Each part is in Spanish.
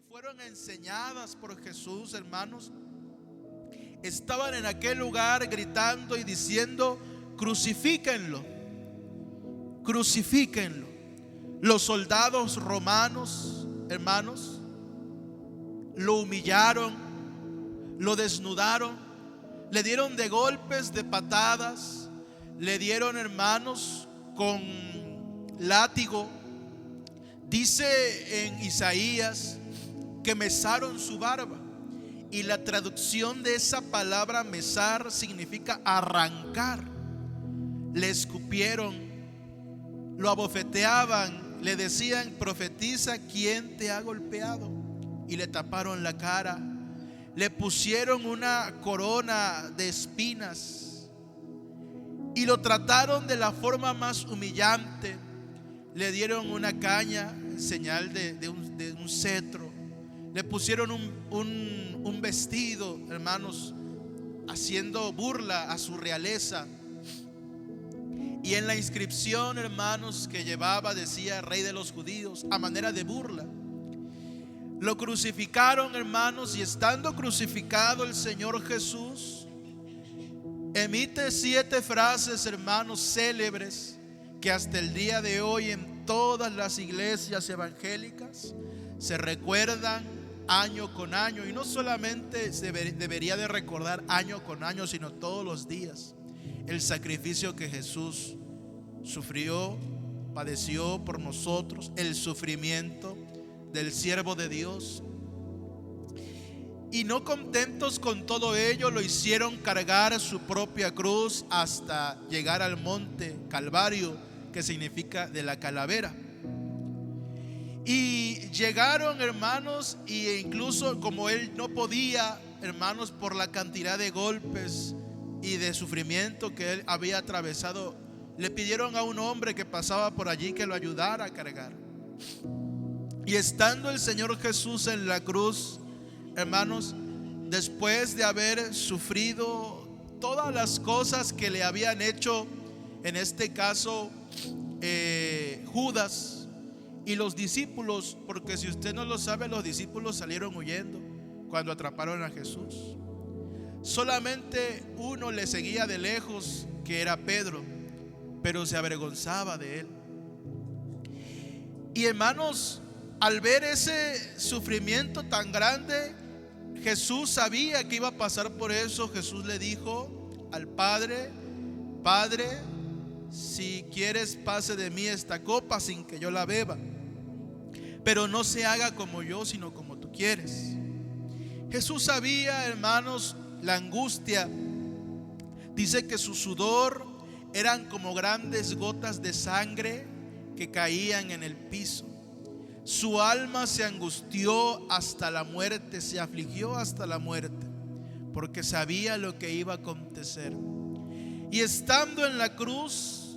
fueron enseñadas por Jesús, hermanos, estaban en aquel lugar gritando y diciendo: crucifíquenlo, crucifíquenlo. Los soldados romanos, hermanos, lo humillaron, lo desnudaron, le dieron de golpes, de patadas, le dieron, hermanos, con látigo. Dice en Isaías que mesaron su barba, y la traducción de esa palabra mesar significa arrancar. Le escupieron, lo abofeteaban, le decían: profetiza, ¿quién te ha golpeado? Y le taparon la cara, le pusieron una corona de espinas y lo trataron de la forma más humillante. Le dieron una caña en señal de un cetro, le pusieron un vestido, hermanos, haciendo burla a su realeza. Y en la inscripción, hermanos, que llevaba decía: Rey de los Judíos, a manera de burla. Lo crucificaron, hermanos, y estando crucificado el Señor Jesús emite 7 frases, hermanos, célebres, que hasta el día de hoy en todas las iglesias evangélicas se recuerdan año con año. Y no solamente se debería de recordar año con año, sino todos los días: el sacrificio que Jesús sufrió, padeció por nosotros, el sufrimiento del siervo de Dios. Y no contentos con todo ello, lo hicieron cargar su propia cruz hasta llegar al monte Calvario, que significa de la calavera. Y llegaron, hermanos, e incluso como él no podía, hermanos, por la cantidad de golpes y de sufrimiento que él había atravesado, le pidieron a un hombre que pasaba por allí que lo ayudara a cargar. Y estando el Señor Jesús en la cruz, hermanos, después de haber sufrido todas las cosas que le habían hecho, en este caso Judas y los discípulos, porque si usted no lo sabe, los discípulos salieron huyendo cuando atraparon a Jesús. Solamente uno le seguía de lejos, que era Pedro, pero se avergonzaba de él. Y hermanos, al ver ese sufrimiento tan grande, Jesús sabía que iba a pasar por eso. Jesús le dijo al Padre: Padre, si quieres, pase de mí esta copa sin que yo la beba, pero no se haga como yo, sino como tú quieres. Jesús sabía, hermanos, la angustia. Dice que su sudor eran como grandes gotas de sangre que caían en el piso. Su alma se angustió hasta la muerte, se afligió hasta la muerte, porque sabía lo que iba a acontecer. Y estando en la cruz,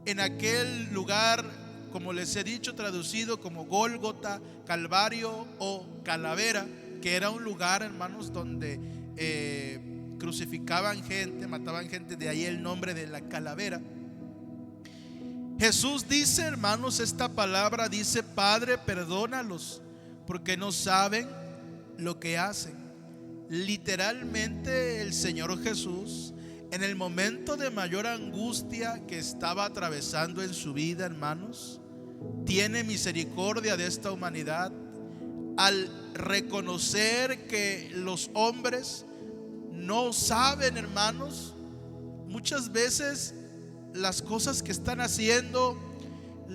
en aquel lugar, como les he dicho, traducido como Gólgota, Calvario o Calavera, que era un lugar, hermanos, donde crucificaban gente, mataban gente, de ahí el nombre de la calavera. Jesús dice, hermanos, esta palabra, dice: Padre, perdónalos, porque no saben lo que hacen. Literalmente el Señor Jesús, en el momento de mayor angustia que estaba atravesando en su vida, hermanos, tiene misericordia de esta humanidad al reconocer que los hombres no saben, hermanos, muchas veces las cosas que están haciendo,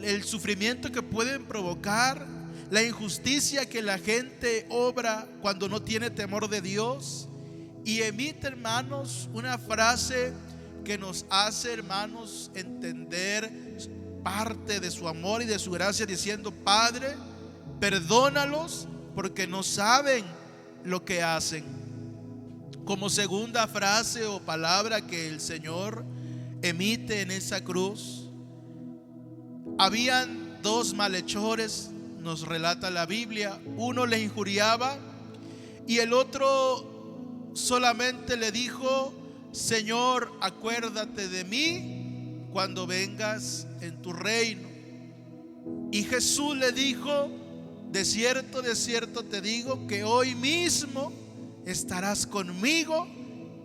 el sufrimiento que pueden provocar, la injusticia que la gente obra cuando no tiene temor de Dios. Y emite, hermanos, una frase que nos hace, hermanos, entender parte de su amor y de su gracia, diciendo: Padre, perdónalos, porque no saben lo que hacen. Como segunda frase o palabra que el Señor emite en esa cruz, habían 2 malhechores, nos relata la Biblia. Uno le injuriaba y el otro solamente le dijo: Señor, acuérdate de mí cuando vengas en tu reino. Y Jesús le dijo: de cierto te digo que hoy mismo estarás conmigo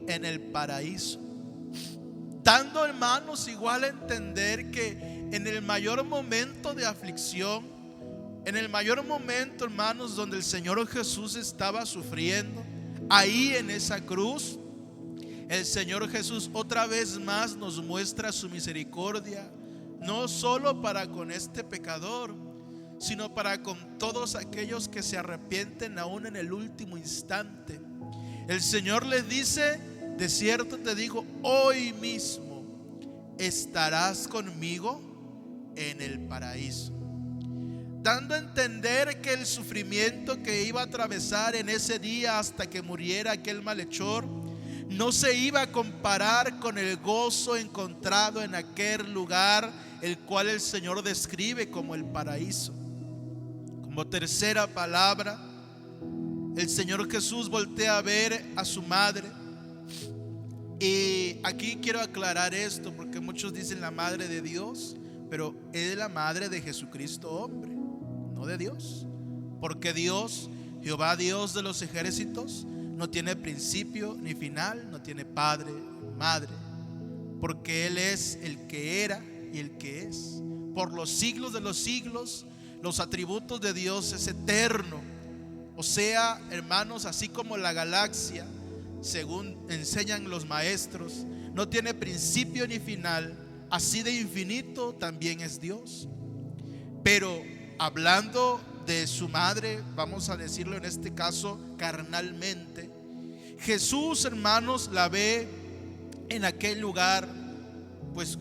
en el paraíso. Dando, hermanos, igual a entender que en el mayor momento de aflicción, en el mayor momento, hermanos, donde el Señor Jesús estaba sufriendo, ahí en esa cruz, el Señor Jesús otra vez más nos muestra su misericordia, no solo para con este pecador, sino para con todos aquellos que se arrepienten aún en el último instante. El Señor les dice: de cierto te digo, hoy mismo estarás conmigo en el paraíso. Dando a entender que el sufrimiento que iba a atravesar en ese día hasta que muriera aquel malhechor no se iba a comparar con el gozo encontrado en aquel lugar, el cual el Señor describe como el paraíso. Como tercera palabra, el Señor Jesús voltea a ver a su madre. Y aquí quiero aclarar esto, porque muchos dicen la madre de Dios, pero es la madre de Jesucristo hombre, no de Dios. Porque Dios, Jehová Dios de los ejércitos, no tiene principio ni final, no tiene padre, madre, porque Él es el que era y el que es. Por los siglos de los siglos, los atributos de Dios es eterno. O sea, hermanos, así como la galaxia, según enseñan los maestros, no tiene principio ni final, así de infinito también es Dios. Pero hablando de su madre, vamos a decirlo en este caso carnalmente, Jesús, hermanos, la ve en aquel lugar. Pues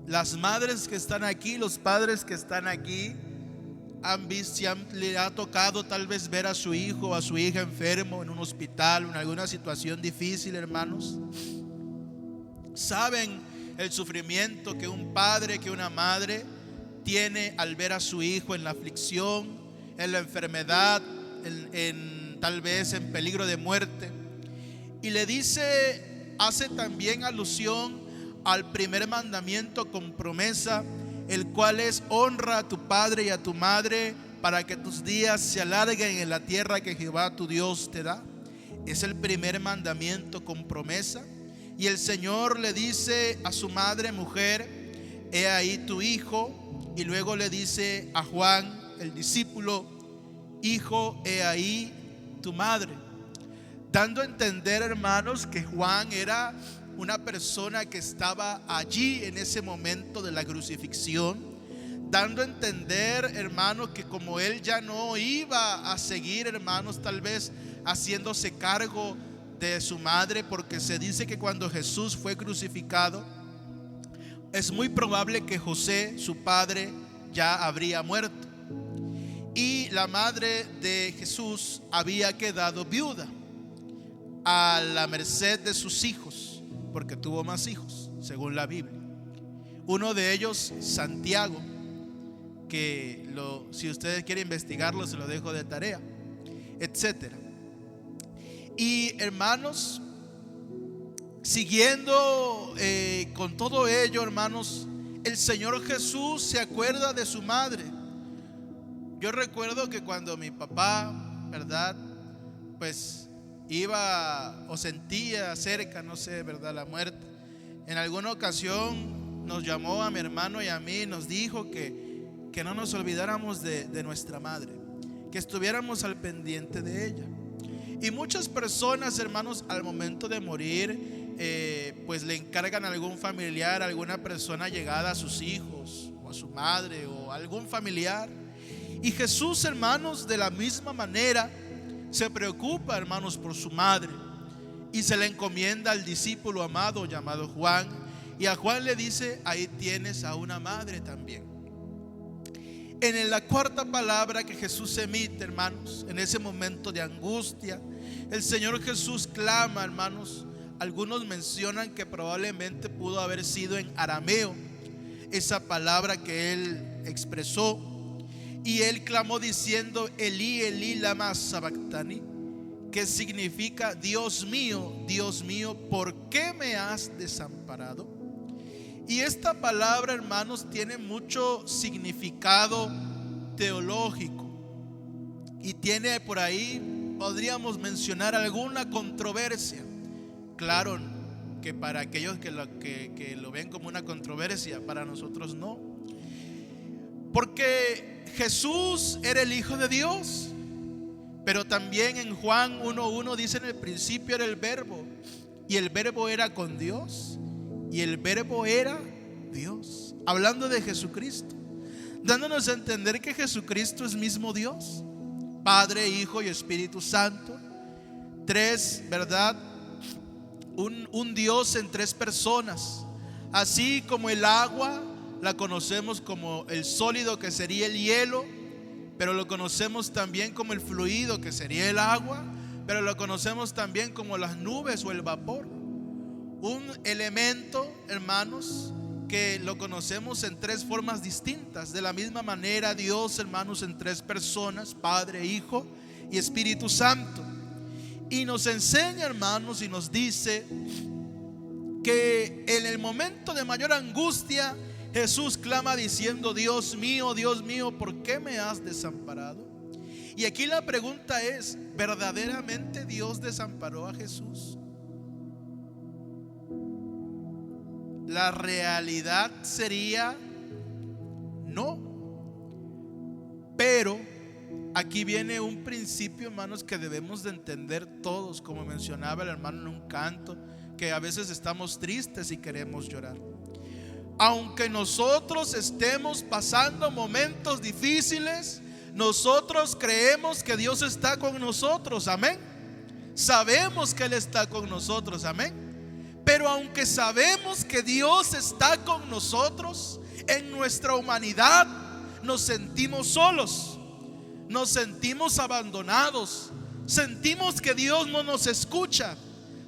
las madres que están aquí, los padres que están aquí, han visto, le ha tocado tal vez ver a su hijo o a su hija enfermo en un hospital o en alguna situación difícil, hermanos. Saben el sufrimiento que un padre, que una madre tiene al ver a su hijo en la aflicción, en la enfermedad, tal vez en peligro de muerte. Y le dice, hace también alusión al primer mandamiento con promesa, el cual es: honra a tu padre y a tu madre, para que tus días se alarguen en la tierra que Jehová tu Dios te da. Es el primer mandamiento con promesa. Y el Señor le dice a su madre: mujer, he ahí tu hijo. Y luego le dice a Juan, el discípulo: hijo, he ahí tu madre. Dando a entender, hermanos, que Juan era una persona que estaba allí en ese momento de la crucifixión. Dando a entender, hermanos, que como él ya no iba a seguir, hermanos, tal vez haciéndose cargo de su madre, porque se dice que cuando Jesús fue crucificado, es muy probable que José, su padre, ya habría muerto, y la madre de Jesús había quedado viuda a la merced de sus hijos, porque tuvo más hijos, según la Biblia. Uno de ellos, Santiago, que si ustedes quieren investigarlo, se lo dejo de tarea, etcétera. Y hermanos, siguiendo con todo ello, hermanos, el Señor Jesús se acuerda de su madre. Yo recuerdo que cuando mi papá, ¿verdad?, pues iba o sentía cerca, no sé, ¿verdad?, la muerte, en alguna ocasión nos llamó a mi hermano y a mí y nos dijo que no nos olvidáramos de nuestra madre, que estuviéramos al pendiente de ella. Y muchas personas, hermanos, al momento de morir, pues le encargan a algún familiar, a alguna persona llegada, a sus hijos o a su madre o a algún familiar. Y Jesús, hermanos, de la misma manera se preocupa, hermanos, por su madre, y se le encomienda al discípulo amado llamado Juan. Y a Juan le dice: ahí tienes a una madre también. En la cuarta palabra que Jesús emite, hermanos, en ese momento de angustia, el Señor Jesús clama, hermanos. Algunos mencionan que probablemente pudo haber sido en arameo esa palabra que él expresó, y él clamó diciendo: Elí, Elí, lama sabactani, que significa: Dios mío, ¿por qué me has desamparado? Y esta palabra, hermanos, tiene mucho significado teológico. y tiene por ahí, podríamos mencionar alguna controversia. Claro que para aquellos que lo ven como una controversia, para nosotros no, porque Jesús era el Hijo de Dios. Pero también en Juan 1:1 dice: en el principio era el Verbo, y el Verbo era con Dios, y el Verbo era Dios. Hablando de Jesucristo, dándonos a entender que Jesucristo es mismo Dios, Padre, Hijo y Espíritu Santo. Tres, ¿verdad? Un Dios en tres personas. Así como el agua la conocemos como el sólido, que sería el hielo, pero lo conocemos también como el fluido, que sería el agua, pero lo conocemos también como las nubes o el vapor. Un elemento, hermanos, que lo conocemos en tres formas distintas. De la misma manera, Dios, hermanos, en tres personas: Padre, Hijo y Espíritu Santo. Y nos enseña, hermanos, y nos dice que en el momento de mayor angustia, Jesús clama diciendo: Dios mío, ¿por qué me has desamparado? Y aquí la pregunta es: ¿verdaderamente Dios desamparó a Jesús? La realidad sería no. Pero aquí viene un principio, hermanos, que debemos de entender todos, como mencionaba el hermano en un canto, que a veces estamos tristes y queremos llorar. Aunque nosotros estemos pasando momentos difíciles, nosotros creemos que Dios está con nosotros, amén. Sabemos que Él está con nosotros, amén. Pero aunque sabemos que Dios está con nosotros, en nuestra humanidad nos sentimos solos, nos sentimos abandonados, sentimos que Dios no nos escucha,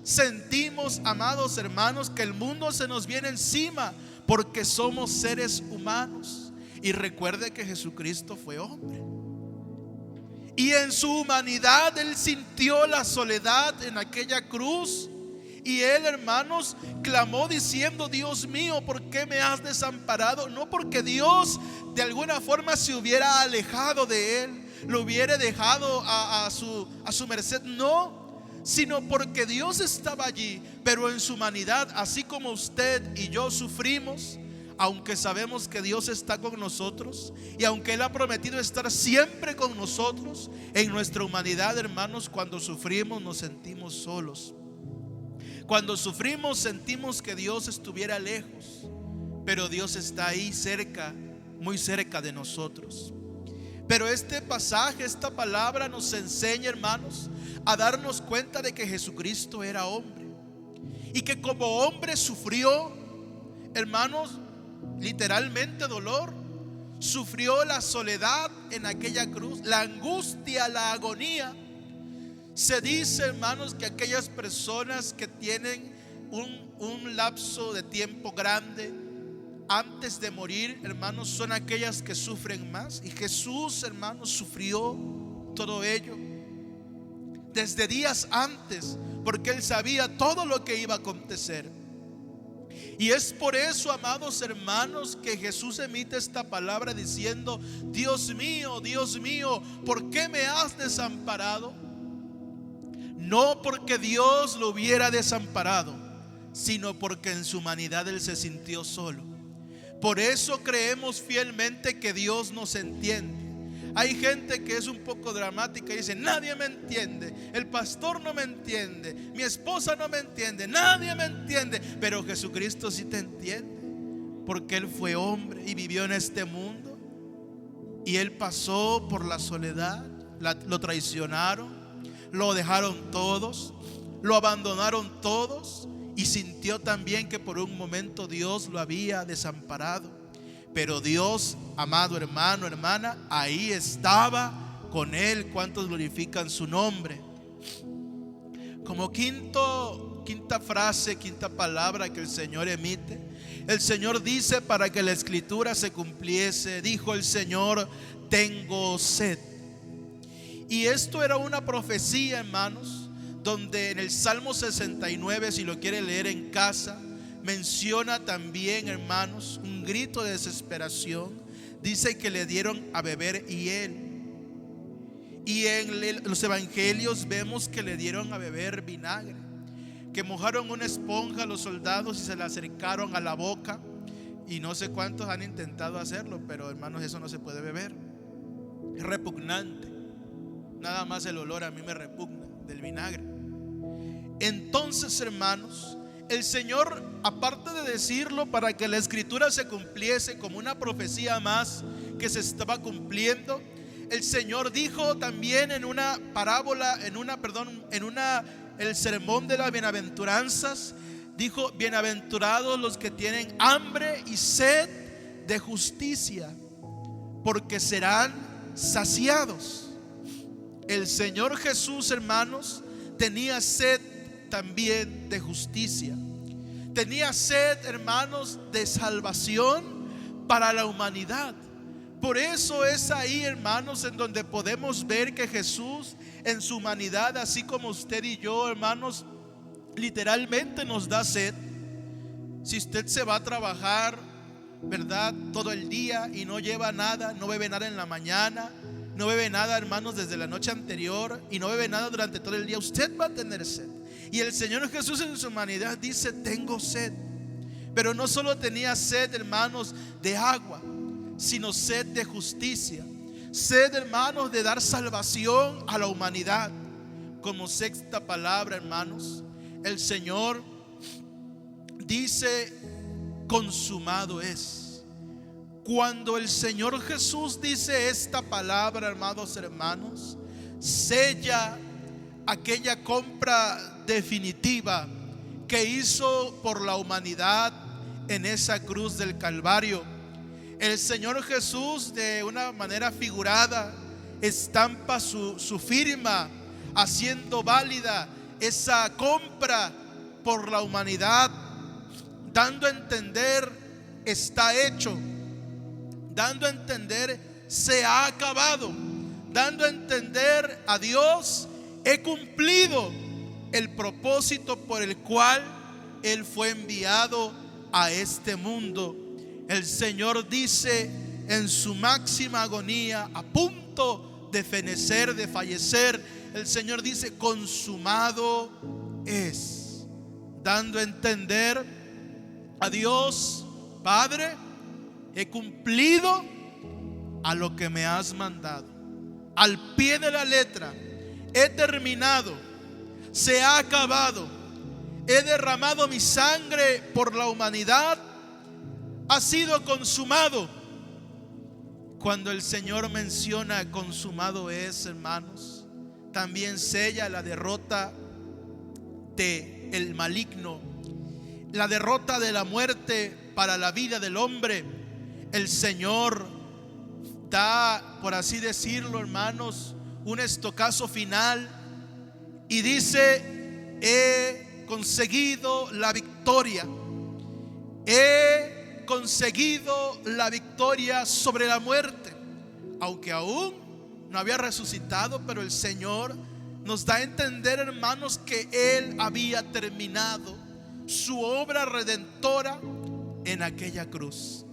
sentimos, amados hermanos, que el mundo se nos viene encima, porque somos seres humanos. Y recuerde que Jesucristo fue hombre, y en su humanidad Él sintió la soledad en aquella cruz. Y Él, hermanos, clamó diciendo: Dios mío, ¿por qué me has desamparado? No porque Dios de alguna forma se hubiera alejado de Él, lo hubiera dejado a su merced, no, sino porque Dios estaba allí, pero en su humanidad, así como usted y yo sufrimos, aunque sabemos que Dios está con nosotros, y aunque Él ha prometido estar siempre con nosotros, en nuestra humanidad, hermanos, cuando sufrimos nos sentimos solos. Cuando sufrimos sentimos que Dios estuviera lejos, pero Dios está ahí cerca, muy cerca de nosotros. Pero este pasaje, esta palabra nos enseña, hermanos, a darnos cuenta de que Jesucristo era hombre, y que como hombre sufrió, hermanos, literalmente dolor. Sufrió la soledad en aquella cruz, la angustia, la agonía. Se dice, hermanos, que aquellas personas que tienen un lapso de tiempo grande antes de morir, hermanos, son aquellas que sufren más. Y Jesús, hermanos, sufrió todo ello desde días antes, porque Él sabía todo lo que iba a acontecer. Y es por eso, amados hermanos, que Jesús emite esta palabra diciendo: Dios mío, ¿por qué me has desamparado? No porque Dios lo hubiera desamparado, sino porque en su humanidad Él se sintió solo. Por eso creemos fielmente que Dios nos entiende. Hay gente que es un poco dramática y dice: nadie me entiende, el pastor no me entiende, mi esposa no me entiende, nadie me entiende. Pero Jesucristo sí te entiende, porque Él fue hombre y vivió en este mundo, y Él pasó por la soledad. Lo traicionaron, lo dejaron todos, lo abandonaron todos, y sintió también que por un momento Dios lo había desamparado. Pero Dios, amado hermano, hermana, ahí estaba con Él. ¿Cuántos glorifican su nombre? Como quinta frase, quinta palabra que el Señor emite, el Señor dice: para que la escritura se cumpliese, dijo el Señor: tengo sed. Y esto era una profecía, hermanos, donde en el Salmo 69, si lo quiere leer en casa, menciona también, hermanos, un grito de desesperación. Dice que le dieron a beber hiel. Y en los evangelios vemos que le dieron a beber vinagre, que mojaron una esponja a los soldados y se la acercaron a la boca. Y no sé cuántos han intentado hacerlo, pero hermanos, eso no se puede beber. Es repugnante. Nada más el olor a mí me repugna del vinagre. Entonces, hermanos, el Señor, aparte de decirlo para que la escritura se cumpliese como una profecía más que se estaba cumpliendo, el Señor dijo también en una parábola, el sermón de las bienaventuranzas, dijo: bienaventurados los que tienen hambre y sed de justicia, porque serán saciados. El Señor Jesús, hermanos, tenía sed también de justicia. Tenía sed, hermanos, de salvación para la humanidad. Por eso es ahí, hermanos, en donde podemos ver que Jesús en su humanidad, así como usted y yo, hermanos, literalmente nos da sed. Si usted se va a trabajar, ¿verdad?, todo el día y no lleva nada, no bebe nada en la mañana, no bebe nada, hermanos, desde la noche anterior, y no bebe nada durante todo el día, usted va a tener sed. Y el Señor Jesús en su humanidad dice: tengo sed. Pero no solo tenía sed, hermanos, de agua, sino sed de justicia. Sed, hermanos, de dar salvación a la humanidad. Como sexta palabra, hermanos, el Señor dice: consumado es. Cuando el Señor Jesús dice esta palabra, amados hermanos, sella aquella compra definitiva que hizo por la humanidad en esa cruz del Calvario. El Señor Jesús, de una manera figurada, estampa su firma, haciendo válida esa compra por la humanidad, dando a entender: está hecho, dando a entender: se ha acabado, dando a entender a Dios: he cumplido el propósito por el cual Él fue enviado a este mundo. El Señor dice en su máxima agonía, a punto de fenecer, de fallecer, el Señor dice: consumado es, dando a entender a Dios: Padre, he cumplido a lo que me has mandado, al pie de la letra. He terminado, se ha acabado, he derramado mi sangre por la humanidad, ha sido consumado. Cuando el Señor menciona consumado es, hermanos, también sella la derrota del maligno, la derrota de la muerte para la vida del hombre. El Señor da, por así decirlo, hermanos, un estocazo final y dice: he conseguido la victoria. He conseguido la victoria sobre la muerte. Aunque aún no había resucitado, pero el Señor nos da a entender, hermanos, que Él había terminado su obra redentora en aquella cruz.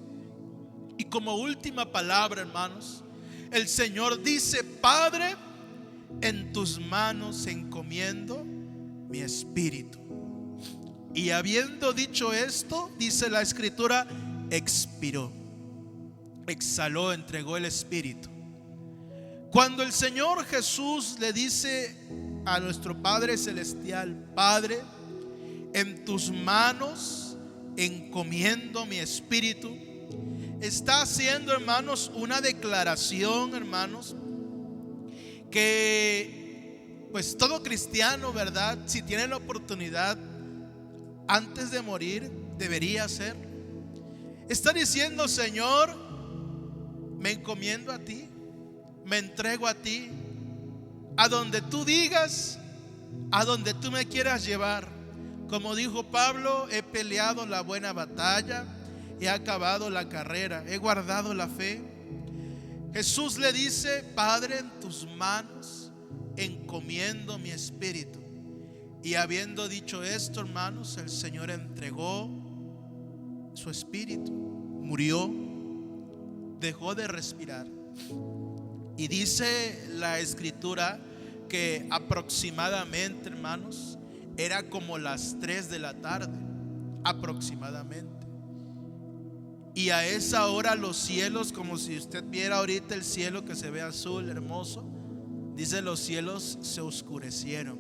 Y como última palabra, hermanos, el Señor dice: Padre, en tus manos encomiendo mi espíritu. Y habiendo dicho esto, dice la escritura, expiró, exhaló, entregó el espíritu. Cuando el Señor Jesús le dice a nuestro Padre celestial: Padre, en tus manos encomiendo mi espíritu, está haciendo, hermanos, una declaración, hermanos, que pues todo cristiano, ¿verdad?, si tiene la oportunidad antes de morir, debería hacer. Está diciendo: Señor, me encomiendo a ti, me entrego a ti, a donde tú digas, a donde tú me quieras llevar. Como dijo Pablo: he peleado la buena batalla, he acabado la carrera, he guardado la fe. Jesús le dice: Padre, en tus manos encomiendo mi espíritu. Y habiendo dicho esto, hermanos, el Señor entregó su espíritu, murió, dejó de respirar. Y dice la escritura que aproximadamente, hermanos, era como las 3 de la tarde, aproximadamente. Y a esa hora los cielos, como si usted viera ahorita el cielo que se ve azul, hermoso, dice, los cielos se oscurecieron.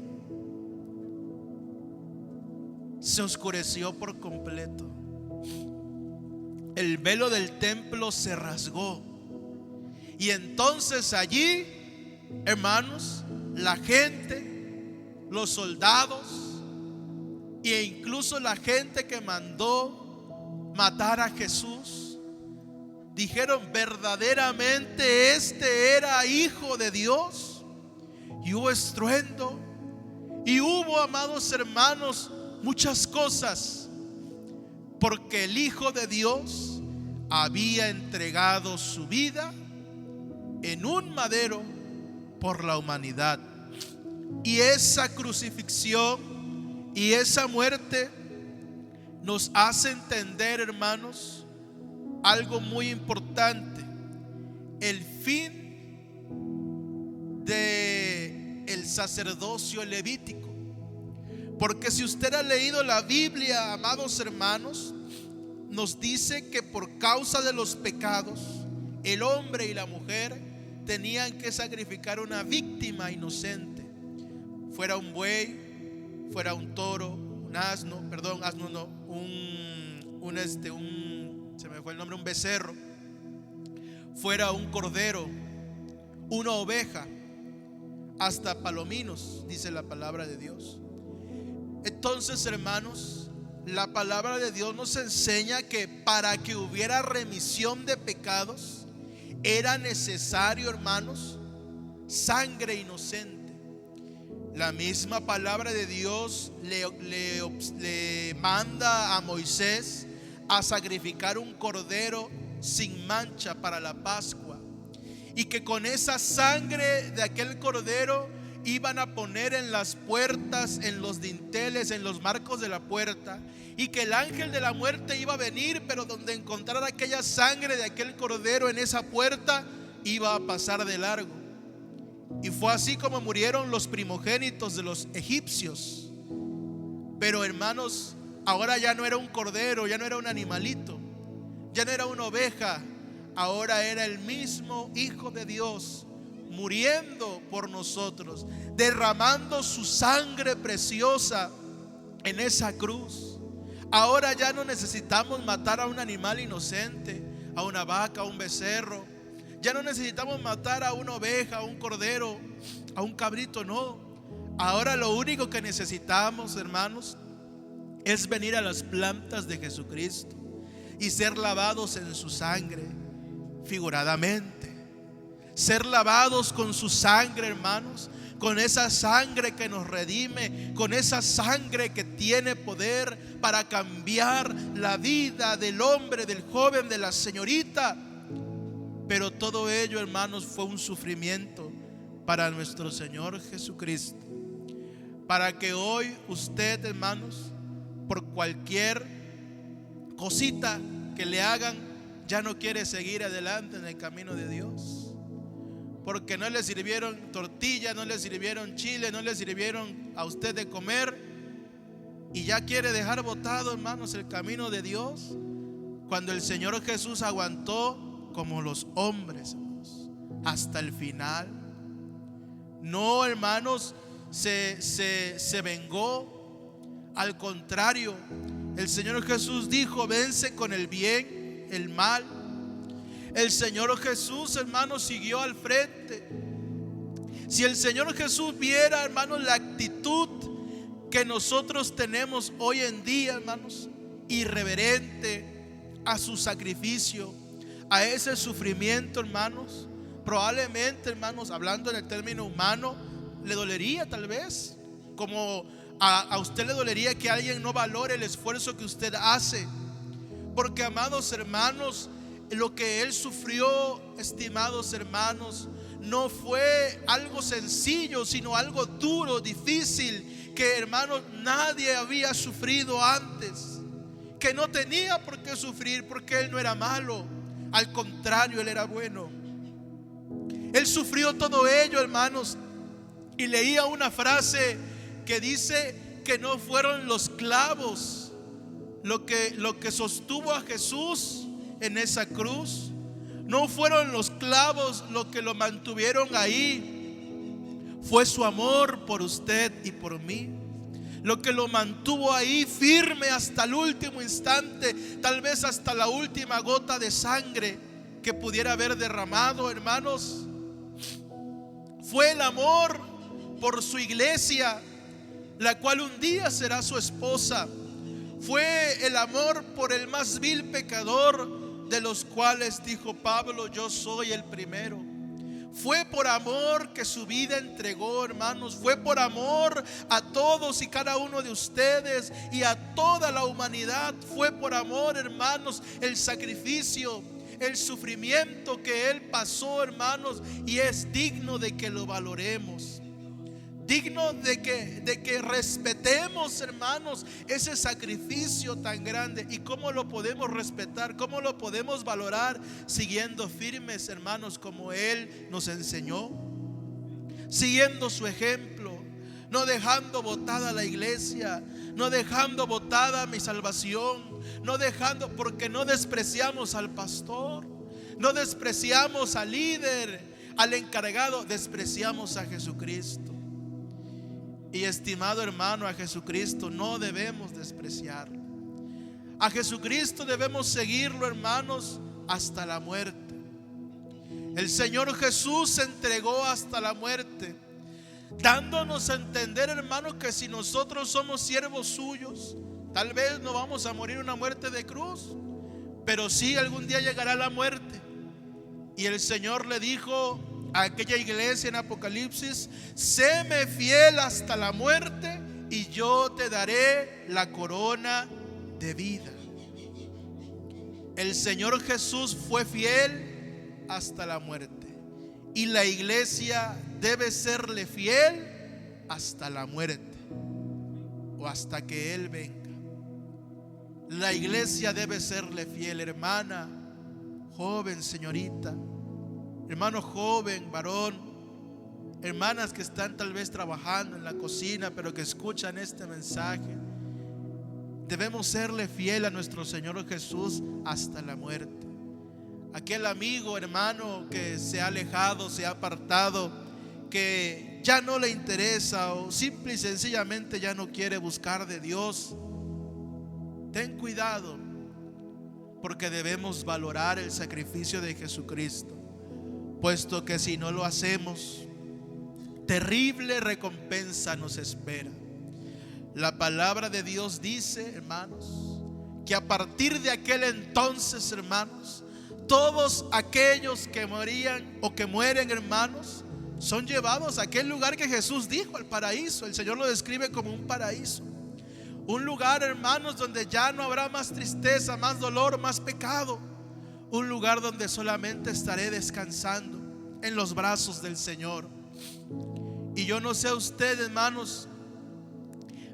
Se oscureció por completo. El velo del templo se rasgó. Y entonces allí, hermanos, la gente, los soldados e incluso la gente que mandó matar a Jesús, dijeron: verdaderamente este era hijo de Dios. Y hubo estruendo, y hubo, amados hermanos, muchas cosas, porque el Hijo de Dios había entregado su vida en un madero por la humanidad. Y esa crucifixión y esa muerte nos hace entender, hermanos, algo muy importante: el fin de el sacerdocio levítico. Porque si usted ha leído la Biblia, amados hermanos, nos dice que por causa de los pecados, el hombre y la mujer tenían que sacrificar una víctima inocente, fuera un buey, fuera un toro, un asno, se me fue el nombre, un becerro, fuera un cordero, una oveja, hasta palominos, dice la palabra de Dios. Entonces, hermanos, la palabra de Dios nos enseña que para que hubiera remisión de pecados era necesario, hermanos, sangre inocente. La misma palabra de Dios le manda a Moisés a sacrificar un cordero sin mancha para la Pascua, y que con esa sangre de aquel cordero iban a poner en las puertas, en los dinteles, en los marcos de la puerta, y que el ángel de la muerte iba a venir, pero donde encontrara aquella sangre de aquel cordero en esa puerta, iba a pasar de largo. Y fue así como murieron los primogénitos de los egipcios. Pero, hermanos, ahora ya no era un cordero, ya no era un animalito, ya no era una oveja, ahora era el mismo Hijo de Dios muriendo por nosotros, derramando su sangre preciosa en esa cruz. Ahora ya no necesitamos matar a un animal inocente, a una vaca, a un becerro. Ya no necesitamos matar a una oveja, a un cordero, a un cabrito, no. Ahora lo único que necesitamos, hermanos, es venir a las plantas de Jesucristo y ser lavados en su sangre, figuradamente. Ser lavados con su sangre, hermanos, con esa sangre que nos redime, con esa sangre que tiene poder para cambiar la vida del hombre, del joven, de la señorita. Pero todo ello, hermanos, fue un sufrimiento para nuestro Señor Jesucristo, para que hoy usted, hermanos, por cualquier cosita que le hagan, ya no quiere seguir adelante en el camino de Dios. Porque no le sirvieron tortilla, no le sirvieron chile, no le sirvieron a usted de comer, y ya quiere dejar botado, hermanos, el camino de Dios, cuando el Señor Jesús aguantó como los hombres, hermanos, hasta el final. No, hermanos, se vengó. Al contrario, el Señor Jesús dijo: vence con el bien el mal. El Señor Jesús, hermanos, siguió al frente. Si el Señor Jesús viera, hermanos, la actitud que nosotros tenemos hoy en día, hermanos, irreverente a su sacrificio, a ese sufrimiento, hermanos, probablemente, hermanos, hablando en el término humano, le dolería tal vez, como a usted le dolería que alguien no valore el esfuerzo que usted hace. Porque, amados hermanos, lo que Él sufrió, estimados hermanos, no fue algo sencillo, sino algo duro, difícil, que, hermanos, nadie había sufrido antes, que no tenía por qué sufrir, porque Él no era malo, al contrario, Él era bueno. Él sufrió todo ello, hermanos. Y leía una frase que dice que no fueron los clavos lo que sostuvo a Jesús en esa cruz. No fueron los clavos lo que lo mantuvieron ahí. Fue su amor por usted y por mí lo que lo mantuvo ahí firme hasta el último instante, tal vez hasta la última gota de sangre que pudiera haber derramado, hermanos. Fue el amor por su iglesia, la cual un día será su esposa. Fue el amor por el más vil pecador, de los cuales dijo Pablo: yo soy el primero. Fue por amor que su vida entregó, hermanos. Fue por amor a todos y cada uno de ustedes y a toda la humanidad. Fue por amor, hermanos, el sacrificio, el sufrimiento que Él pasó, hermanos, y es digno de que lo valoremos. Digno de que respetemos, hermanos, ese sacrificio tan grande. ¿Y cómo lo podemos respetar? ¿Cómo lo podemos valorar? Siguiendo firmes, hermanos, como Él nos enseñó, siguiendo su ejemplo, no dejando botada la iglesia, no dejando botada mi salvación, no dejando, porque no despreciamos al pastor, no despreciamos al líder, al encargado, despreciamos a Jesucristo. Y estimado hermano, a Jesucristo no debemos despreciar. A Jesucristo debemos seguirlo, hermanos, hasta la muerte. El Señor Jesús se entregó hasta la muerte, dándonos a entender, hermanos, que si nosotros somos siervos suyos, tal vez no vamos a morir una muerte de cruz, pero sí algún día llegará la muerte. Y el Señor le dijo a aquella iglesia en Apocalipsis: séme fiel hasta la muerte y yo te daré la corona de vida. El Señor Jesús fue fiel hasta la muerte, y la iglesia debe serle fiel hasta la muerte, o hasta que Él venga. La iglesia debe serle fiel, hermana, joven, señorita, hermano joven, varón, hermanas que están tal vez trabajando en la cocina, pero que escuchan este mensaje. Debemos serle fiel a nuestro Señor Jesús hasta la muerte. Aquel amigo, hermano, que se ha alejado, se ha apartado, que ya no le interesa o simple y sencillamente ya no quiere buscar de Dios, ten cuidado, porque debemos valorar el sacrificio de Jesucristo, puesto que si no lo hacemos, terrible recompensa nos espera. La palabra de Dios dice, hermanos, que a partir de aquel entonces, hermanos, todos aquellos que morían o que mueren, hermanos, son llevados a aquel lugar que Jesús dijo, el paraíso. El Señor lo describe como un paraíso, un lugar, hermanos, donde ya no habrá más tristeza, más dolor, más pecado. Un lugar donde solamente estaré descansando en los brazos del Señor. Y yo no sé a usted, hermanos,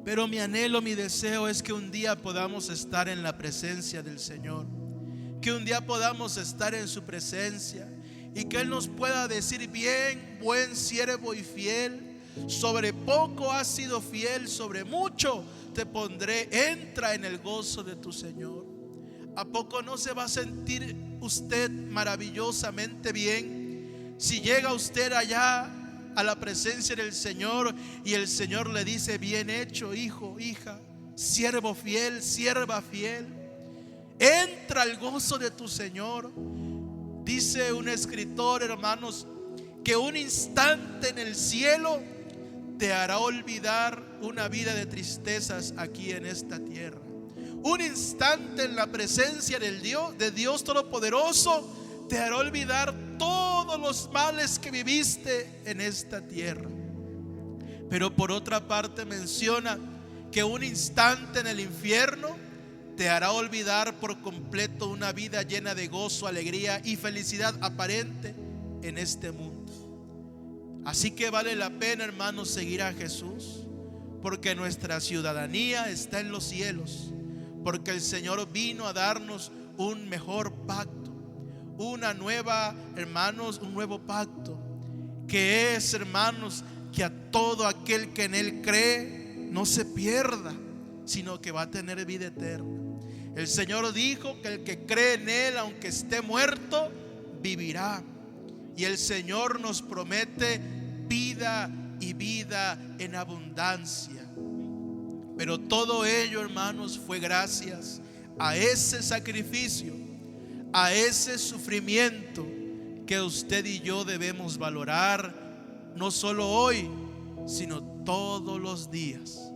pero mi anhelo, mi deseo es que un día podamos estar en la presencia del Señor, que un día podamos estar en su presencia y que Él nos pueda decir: bien, buen siervo y fiel, sobre poco has sido fiel, sobre mucho te pondré, entra en el gozo de tu Señor. ¿A poco no se va a sentir usted maravillosamente bien si llega usted allá a la presencia del Señor y el Señor le dice: bien hecho, hijo, hija, siervo fiel, sierva fiel, entra al gozo de tu Señor? Dice un escritor, hermanos, que un instante en el cielo te hará olvidar una vida de tristezas aquí en esta tierra. Un instante en la presencia de Dios Todopoderoso te hará olvidar todos los males que viviste en esta tierra. Pero por otra parte menciona que un instante en el infierno te hará olvidar por completo una vida llena de gozo, alegría y felicidad aparente en este mundo. Así que vale la pena, hermanos, seguir a Jesús, porque nuestra ciudadanía está en los cielos, porque el Señor vino a darnos un mejor pacto, una nueva, hermanos, un nuevo pacto, que es, hermanos, que a todo aquel que en Él cree no se pierda, sino que va a tener vida eterna. El Señor dijo que el que cree en Él, aunque esté muerto, vivirá. Y el Señor nos promete vida y vida en abundancia. Pero todo ello, hermanos, fue gracias a ese sacrificio, a ese sufrimiento que usted y yo debemos valorar, no solo hoy, sino todos los días.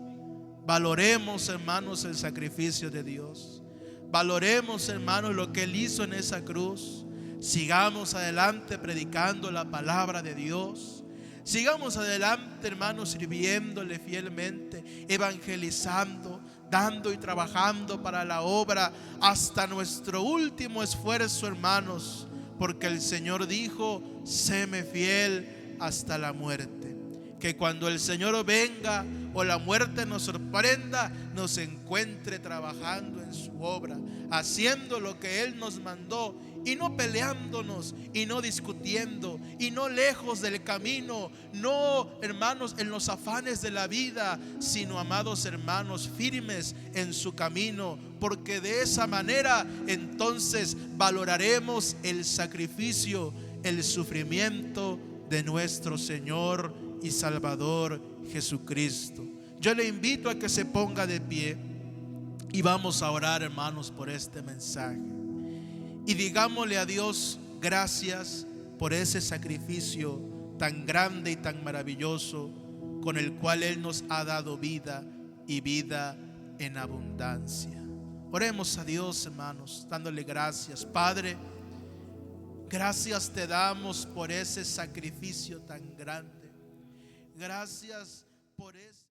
Valoremos, hermanos, el sacrificio de Dios. Valoremos, hermanos, lo que Él hizo en esa cruz. Sigamos adelante predicando la palabra de Dios. Sigamos adelante, hermanos, sirviéndole fielmente, evangelizando, dando y trabajando para la obra hasta nuestro último esfuerzo, hermanos, porque el Señor dijo: séme fiel hasta la muerte. Que cuando el Señor venga o la muerte nos sorprenda, nos encuentre trabajando en su obra, haciendo lo que Él nos mandó, y no peleándonos, y no discutiendo, y no lejos del camino, no, hermanos, en los afanes de la vida, sino, amados hermanos, firmes en su camino, porque de esa manera entonces valoraremos el sacrificio, el sufrimiento de nuestro Señor y Salvador Jesucristo. Yo le invito a que se ponga de pie y vamos a orar, hermanos, por este mensaje. Y digámosle a Dios gracias por ese sacrificio tan grande y tan maravilloso con el cual Él nos ha dado vida y vida en abundancia. Oremos a Dios, hermanos, dándole gracias. Padre, gracias te damos por ese sacrificio tan grande. Gracias por ese